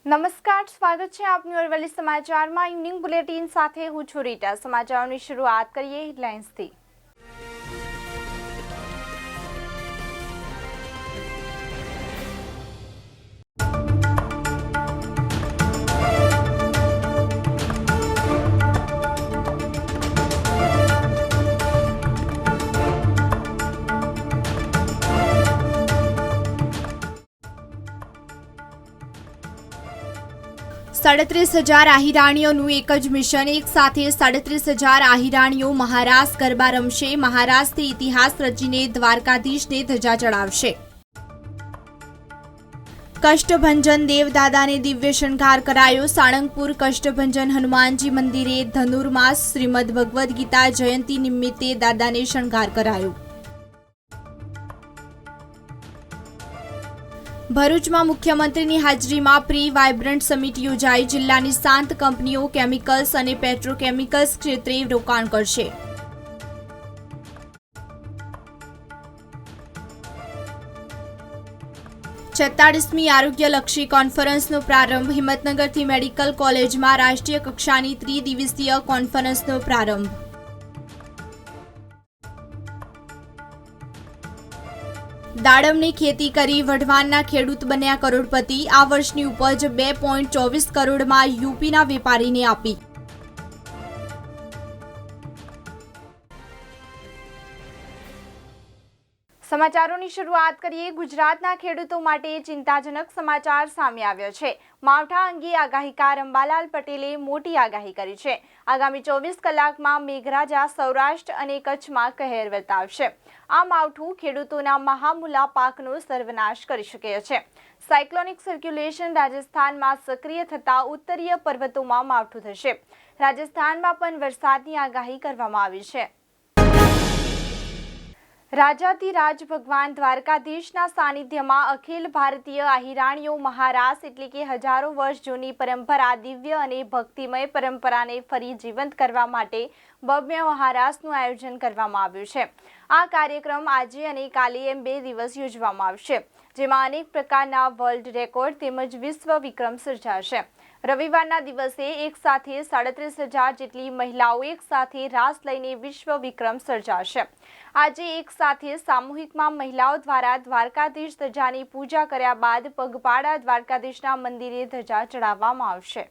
નમસ્કાર, સ્વાગત છે આપનું અરવલ્લી સમાચારમાં. ઇવનિંગ બુલેટિન સાથે હું છું રીટા. સમાચારોની શરૂઆત કરીએ હેડલાઇન્સથી. સાડત્રીસ હજાર આહિરાણીઓનું એક જ મિશન. એક સાથે 37,000 આહિરાણીઓ મહારાસ ગરબા રમશે. મહારાસથી ઇતિહાસ રચીને દ્વારકાધીશને ધજા ચડાવશે. કષ્ટભંજન દેવદાદાને દિવ્ય શણગાર કરાયો. સાળંગપુર કષ્ટભંજન હનુમાનજી મંદિરે ધનુર્માસ શ્રીમદ ભગવદ્ ગીતા જયંતિ નિમિત્તે દાદાને શણગાર કરાયો. ભરૂચમાં મુખ્યમંત્રીની હાજરીમાં પ્રી વાઇબ્રન્ટ સમિટ યોજાઈ. જિલ્લાની 7 કંપનીઓ કેમિકલ્સ અને પેટ્રોકેમિકલ્સ ક્ષેત્રે રોકાણ કરશે. છેતાળીસમી આરોગ્યલક્ષી કોન્ફરન્સનો પ્રારંભ. હિંમતનગરથી મેડિકલ કોલેજમાં રાષ્ટ્રીય કક્ષાની ત્રિદિવસીય કોન્ફરન્સનો પ્રારંભ. દાડમની ખેતી કરી વઢવાણના ખેડૂત બન્યા કરોડપતિ. આ વર્ષની ઉપજ 2.24 કરોડમાં યુપીના વેપારીને આપી. સમાચારોની શરૂઆત કરીએ. ગુજરાતના ખેડૂતો માટે ચિંતાજનક સમાચાર સામે આવ્યા છે. માવઠા અંગે આગાહીકાર અંબાલાલ પટેલે મોટી આગાહી કરી છે. આગામી 24 કલાકમાં મેઘરાજા સૌરાષ્ટ્ર અને કચ્છમાં કહેર વર્તાવશે. આ માવઠું ખેડૂતોના મહામૂલા પાકનો સર્વનાશ કરી શકે છે. સાયક્લોનિક સર્ક્યુલેશન રાજસ્થાનમાં સક્રિય થતા ઉત્તરીય પર્વતોમાં માવઠું થશે. રાજસ્થાનમાં પણ વરસાદની આગાહી કરવામાં આવી છે. રાજાધિરાજ ભગવાન દ્વારકાધીશના સાનિધ્યમાં અખિલ ભારતીય આહિરાણીઓ મહારાસ એટલે કે હજારો વર્ષ જૂની પરંપરા દિવ્ય અને ભક્તિમય પરંપરાને ફરી જીવંત કરવા માટે ભવ્ય મહારાસનું આયોજન કરવામાં આવ્યું છે. આ કાર્યક્રમ આજે અને કાલે એમ 2 દિવસ યોજવામાં આવશે, જેમાં અનેક પ્રકારના વર્લ્ડ રેકોર્ડ તેમજ વિશ્વ વિક્રમ સર્જાશે. રવિવારના દિવસે એક સાથે 37,000 જેટલી મહિલાઓ એક સાથે રાસ લઈને વિશ્વ વિક્રમ સર્જાશે. આજે એક સાથે સામૂહિકમાં મહિલાઓ દ્વારા દ્વારકાધીશ ધજાની પૂજા કર્યા બાદ પગપાળા દ્વારકાધીશના મંદિરે ધજા ચડાવવામાં આવશે.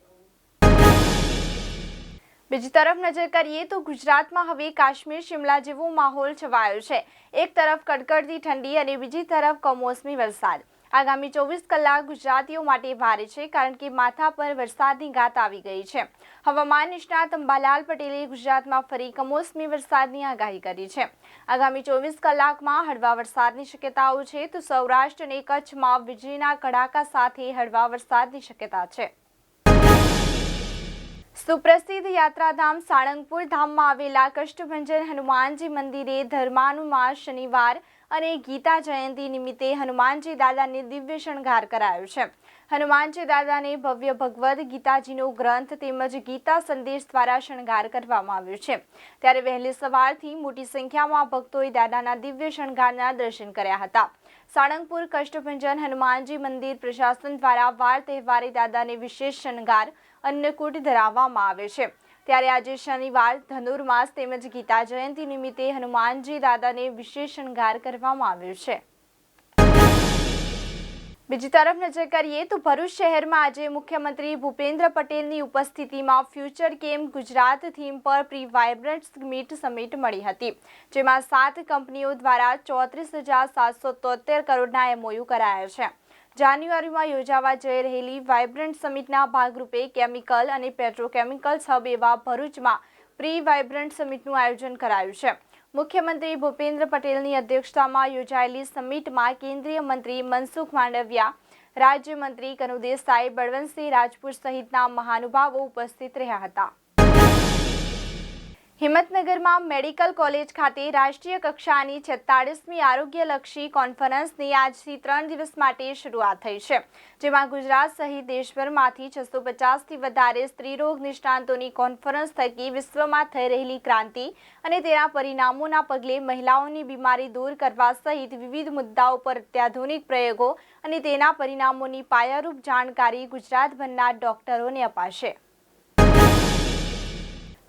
બીજી તરફ નજર કરીએ તો ગુજરાતમાં હવે કાશ્મીર શિમલા જેવો માહોલ છવાયો છે. એક તરફ કડકડતી ઠંડી અને બીજી તરફ કમોસમી વરસાદ. આગામી 24 કલાક ગુજરાતીઓ માટે ભારે છે, કારણ કે માથા પર વરસાદની ગાત આવી ગઈ છે. હવામાન નિષ્ણાત અંબાલાલ પટેલે ગુજરાતમાં ફરી કમોસમી વરસાદની આગાહી કરી છે. આગામી 24 કલાકમાં હળવા વરસાદની શક્યતાઓ છે, તો સૌરાષ્ટ્ર અને કચ્છમાં વીજળીના કડાકા સાથે હળવા વરસાદની શક્યતા છે. સુપ્રસિદ્ધ યાત્રાધામ સાળંગપુર ધામમાં આવેલા કષ્ટભંજન હનુમાનજી મંદિરે ધર્માનુમાસ શનિવાર અને ગીતા જયંતિ નિમિત્તે હનુમાનજી દાદાને દિવ્ય શણગાર કરાયો છે. હનુમાનજી દાદાને ભવ્ય ભગવદ્ ગીતાજીનો ગ્રંથ તેમજ ગીતા સંદેશ દ્વારા શણગાર કરવામાં આવ્યો છે. ત્યારે વહેલી સવારથી મોટી સંખ્યામાં ભક્તોએ દાદાના દિવ્ય શણગારના દર્શન કર્યા હતા. સાળંગપુર કષ્ટભંજન હનુમાનજી મંદિર પ્રશાસન દ્વારા વાર તહેવારે દાદાને વિશેષ શણગાર અન્નકૂટ ધરાવવામાં આવે છે. ત્યારે આજે શનિવાર ધનુર્માસ તેમજ ગીતા જયંતિ નિમિત્તે હનુમાનજી દાદાને વિશેષ શણગાર કરવામાં આવ્યો છે. બીજી તરફ નજર કરીએ તો ભરૂચ શહેરમાં આજે મુખ્યમંત્રી ભૂપેન્દ્ર પટેલની ઉપસ્થિતિમાં ફ્યુચર કેમ ગુજરાત થીમ પર પ્રી વાઇબ્રન્ટ મીટ સમિટ મળી હતી, જેમાં 7 કંપનીઓ દ્વારા 34,773 કરોડના MOU કરાયા છે. જાન્યુઆરીમાં યોજાવા જઈ રહેલી વાઇબ્રન્ટ સમિટના ભાગરૂપે કેમિકલ અને પેટ્રોકેમિકલ્સ હબ એવા ભરૂચમાં પ્રી વાઇબ્રન્ટ સમિટનું આયોજન કરાયું છે. મુખ્યમંત્રી ભૂપેન્દ્ર પટેલની અધ્યક્ષતામાં યોજાયેલી સમિટમાં કેન્દ્રીય મંત્રી મનસુખ માંડવિયા, રાજ્યમંત્રી કનુ દેસાઈ, બળવંતસિંહ રાજપૂત સહિતના મહાનુભાવો ઉપસ્થિત રહ્યા હતા. હિંમતનગરમાં મેડિકલ કોલેજ ખાતે રાષ્ટ્રીય કક્ષાની 46મી આરોગ્યલક્ષી કોન્ફરન્સની આજથી 3 દિવસ માટે શરૂઆત થઈ છે, જેમાં ગુજરાત સહિત દેશભરમાંથી 650થી વધારે સ્ત્રીરોગ નિષ્ણાતોની કોન્ફરન્સ થકી વિશ્વમાં થઈ રહેલી ક્રાંતિ અને તેના પરિણામોના પગલે મહિલાઓની બીમારી દૂર કરવા સહિત વિવિધ મુદ્દાઓ પર અત્યાધુનિક પ્રયોગો અને તેના પરિણામોની પાયારૂપ જાણકારી ગુજરાતભરના ડોક્ટરોને અપાશે।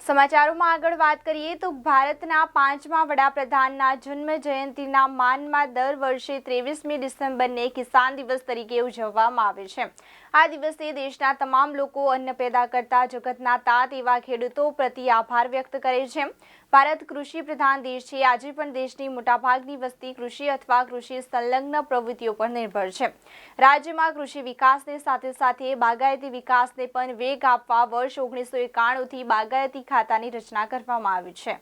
સમાચારોમાં આગળ વાત કરીએ તો ભારતના 5મા વડાપ્રધાનના જન્મ જયંતિના માનમાં દર વર્ષે 23મી ડિસેમ્બરને કિસાન દિવસ તરીકે ઉજવવામાં આવે છે। આ દિવસે દેશના તમામ લોકો અન્ન પેદા કરતા જગતના તાત એવા ખેડૂતો પ્રતિ આભાર વ્યક્ત કરે છે। ભારત કૃષિ પ્રધાન દેશ છે। આજે પણ દેશની મોટાભાગની વસ્તી કૃષિ અથવા કૃષિ સંલગ્ન પ્રવૃત્તિઓ પર નિર્ભર છે। રાજ્યમાં કૃષિ વિકાસની સાથે સાથે બાગાયતી વિકાસને પણ વેગ આપવા વર્ષ 1991થી બાગાયતી ખાતાની રચના કરવામાં આવી છે।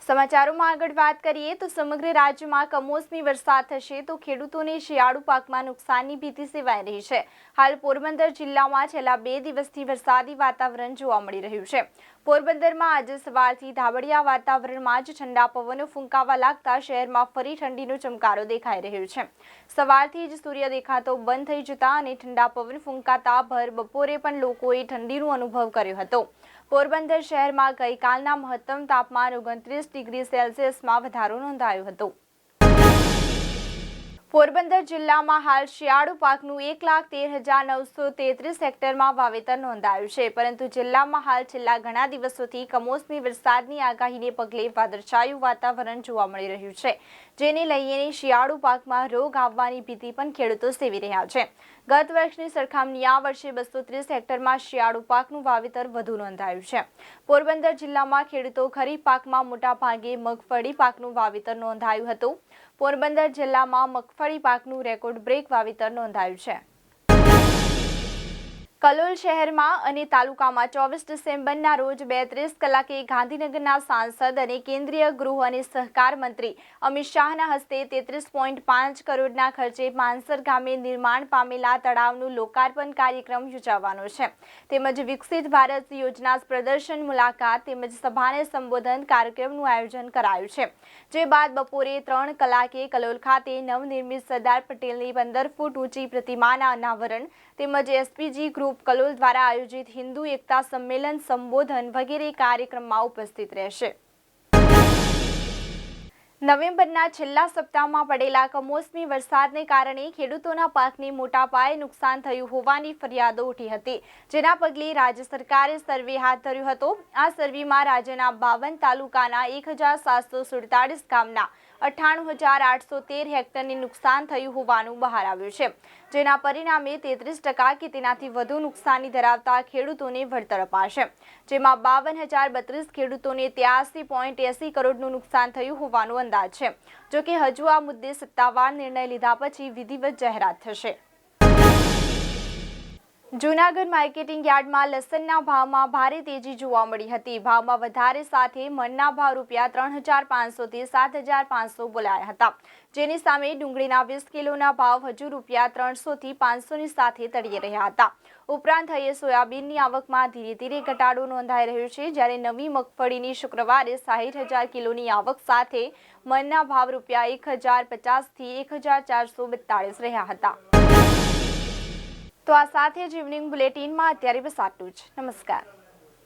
સમાચારોમાં આગળ વાત કરીએ તો સમગ્ર રાજ્યમાં કમોસમી વરસાદ થશે તો ખેડૂતોને શિયાળુ પાકમાં નુકસાનની ભીતિ સેવાઈ રહી છે। હાલ પોરબંદર જિલ્લામાં છેલ્લા 2 દિવસથી વરસાદી વાતાવરણ જોવા મળી રહ્યું છે। પોરબંદરમાં આજે સવારથી ધાબળિયા વાતાવરણમાં જ ઠંડા પવનો ફૂંકાવા લાગતા શહેરમાં ફરી ઠંડીનો ચમકારો દેખાઈ રહ્યો છે। સવારથી જ સૂર્ય દેખાતો બંધ થઈ જતા અને ઠંડા પવન ફૂંકાતા ભર બપોરે પણ લોકોએ ઠંડીનો અનુભવ કર્યો હતો। પોરબંદર શહેરમાં ગઈકાલના મહત્તમ તાપમાન 29 ડિગ્રી સેલ્સિયસમાં વધારો નોંધાયો હતો। પોરબંદર જિલ્લામાં હાલ શિયાળુ પાકનું 1,13,933 હેક્ટરમાં વાવેતર નોંધાયું છે, પરંતુ જિલ્લામાં હાલ છેલ્લા ઘણા દિવસોથી કમોસમી વરસાદની આગાહીને પગલે વાદળછાયું વાતાવરણ જોવા મળી રહ્યું છે, જેને લઈને શિયાળુ પાકમાં રોગ આવવાની ભીતિ પણ ખેડૂતો સેવી રહ્યા છે। ગત વર્ષની સરખામણી આ વર્ષે 230 હેક્ટરમાં શિયાળુ પાકનું વાવેતર વધુ નોંધાયું છે। પોરબંદર જિલ્લામાં ખેડૂતો ખરીફ પાકમાં મોટા ભાગે મગફળી પાકનું વાવેતર નોંધાયું હતું। પોરબંદર જિલ્લામાં મગફળી પાકનું રેકોર્ડ બ્રેક વાવેતર નોંધાયું છે। કલોલ શહેરમાં અને તાલુકામાં 24 ડિસેમ્બરના રોજ 32 કલાકે ગાંધીનગરના સાંસદ અને કેન્દ્રીય ગૃહ અને સહકાર મંત્રી અમિત શાહના હસ્તે 33.5 કરોડના ખર્ચે માનસર ગામે નિર્માણ પામેલા તળાવનું લોકાર્પણ કાર્યક્રમ યોજાવાનો છે, તેમજ વિકસિત ભારત યોજના પ્રદર્શન મુલાકાત તેમજ સભાને સંબોધન કાર્યક્રમનું આયોજન કરાયું છે। જે બાદ બપોરે 3 કલાકે કલોલ ખાતે નવનિર્મિત સરદાર પટેલની 15 ફૂટ ઊંચી પ્રતિમાના અનાવરણ તેમજ એસપીજી ગ્રુપ કલોલ દ્વારા આયોજિત હિન્દુ એકતા સંમેલન સંબોધન વગેરે કાર્યક્રમમાં ઉપસ્થિત રહેશે। નવેમ્બરના છેલ્લા સપ્તાહમાં પડેલા કમોસમી વરસાદને કારણે ખેડૂતોના પાકને મોટા પાયે નુકસાન થયું હોવાની ફરિયાદો ઉઠી હતી, જેના પગલે રાજ્ય સરકારે સર્વે હાથ ધર્યો હતો। આ સર્વેમાં રાજ્યના 52 તાલુકાના 1,747 ગામના 98,813 હેક્ટરને નુકસાન થયું હોવાનું બહાર આવ્યું છે, જેના પરિણામે 33% કે તેનાથી વધુ નુકસાની ધરાવતા ખેડૂતોને વળતર અપાશે, જેમાં 52,032 ખેડૂતોને 83.80 કરોડનું નુકસાન થયું હોવાનું અંદાજ છે। જો કે હજુ આ મુદ્દે સત્તાવાર નિર્ણય લીધા પછી વિધિવત જાહેરાત થશે। જૂનાગઢ માર્કેટિંગ યાર્ડમાં લસણના ભાવમાં ભારે તેજી જોવા મળી હતી। ભાવમાં વધારે સાથે મણના ભાવ ₹3,500 થી 7,500 બોલાયા હતા, જેની સામે ડુંગળીના 20 કિલોના ભાવ હજુ ₹300 થી 500ની સાથે તળિયે રહ્યા હતા। ઉપરાંત હવે સોયાબીનની આવકમાં ધીરે ધીરે ઘટાડો નોંધાઈ રહ્યો છે, જ્યારે નવી મગફળીની શુક્રવારે 60,000 કિલોની આવક સાથે મણના ભાવ ₹1,050 થી 1,442 રહ્યા હતા। તો આ સાથે જ ઇવનિંગ બુલેટિનમાં અત્યારે બસ આટલું જ। નમસ્કાર।